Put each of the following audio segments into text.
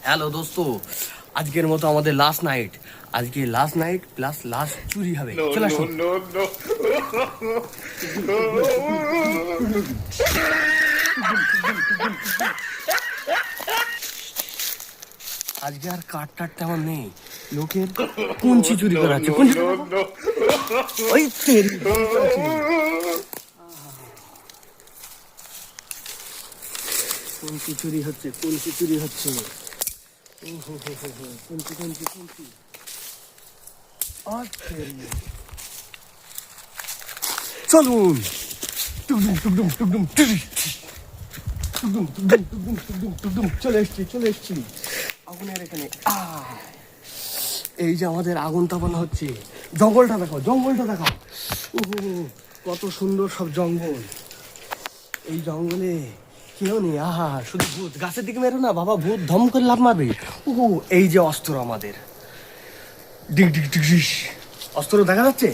Hello দোস্ত, আজকের মতো আমাদের লাস্ট নাইট। আজকে লাস্ট নাইট প্লাস লাস্ট চুরি হবে। চলে আসুন। আজকে আর কাঠ টাট তেমন নেই, লোকের কুঞ্চি চুরি করা হচ্ছে। ওই তেরি কুঞ্চি চুরি হচ্ছে, কুঞ্চি চুরি হচ্ছে। কুঞ্চি কুঞ্চি কুঞ্চি। চলুন। চলে এসছি, চলে এসছি আগুনের এখানে। এই যে আমাদের আগুন তাপানো হচ্ছে। জঙ্গলটা দেখো, জঙ্গলটা দেখো। কত সুন্দর সব জঙ্গল। এই জঙ্গলে কেউ নেই। শুধু ভূত। গাছের দিকে মেরো না বাবা, ভূত ধম করে লাভ মারবে। এই যে অস্ত্র আমাদের, ডিগ ডিগ ডিগ ডিগ। অস্ত্র দেখা যাচ্ছে।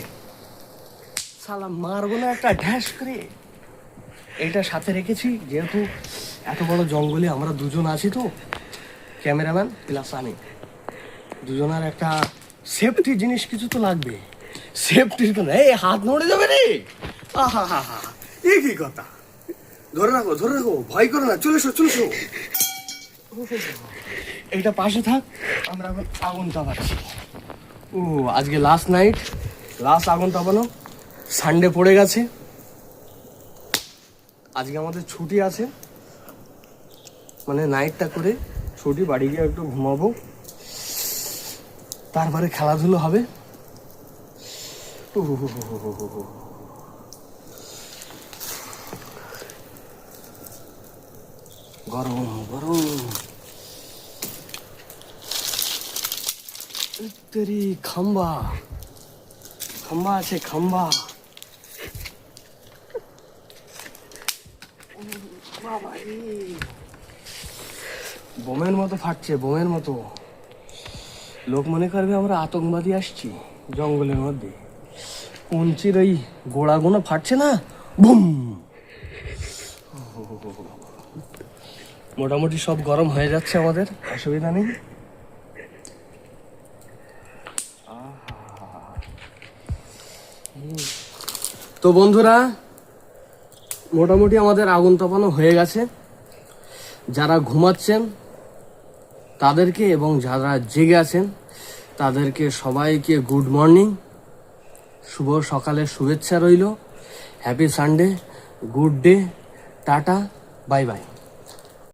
সালা মারবো না একটা ঢ্যাস করে। এইটা সাথে রেখেছি যেহেতু এত বড় জঙ্গলে আমরা দুজন আছি, তো ক্যামেরাম্যান প্লাস আমি দুজনের একটা সেফটি জিনিস কিছু তো লাগবে। সেফটির তো এই হাত নড়ে যাবে রে। এই কি কথা। ধরে রাখো, ধরে রাখো, ভয় করো না। চলে এসো, চলে এসো। এইটা পাশে থাক, আমরা এখন আগুন তাপাচ্ছি। আজকে লাস্ট নাইট, লাস্ট আগুন তাপানো। সানডে পড়ে গেছে, আজকে আমাদের ছুটি আছে, মানে নাইটটা করে ছুটি। বাড়ি গিয়ে একটু ঘুমাবো, তারপরে খেলাধুলো হবে। গরম গরম। তেরি খাম্বা, খাম্বা আছে, খাম্বা। বোমের মতো ফাটছে, বোমের মতো। লোক মনে করবে আমরা আতঙ্কবাদী আসছি জঙ্গলের মধ্যে। কুঞ্চির ওই গোড়াগুলো ফাটছে না, বুম। মোটামুটি সব গরম হয়ে যাচ্ছে আমাদের, অসুবিধা নেই। তো বন্ধুরা, মোটামুটি আমাদের আগুন তাপানো হয়ে গেছে। যারা ঘুমাচ্ছেন তাদেরকে এবং যারা জেগে আছেন তাদেরকে সবাইকে গুড মর্নিং, শুভ সকালের শুভেচ্ছা রইল। Happy Sunday, good day, tata, bye bye.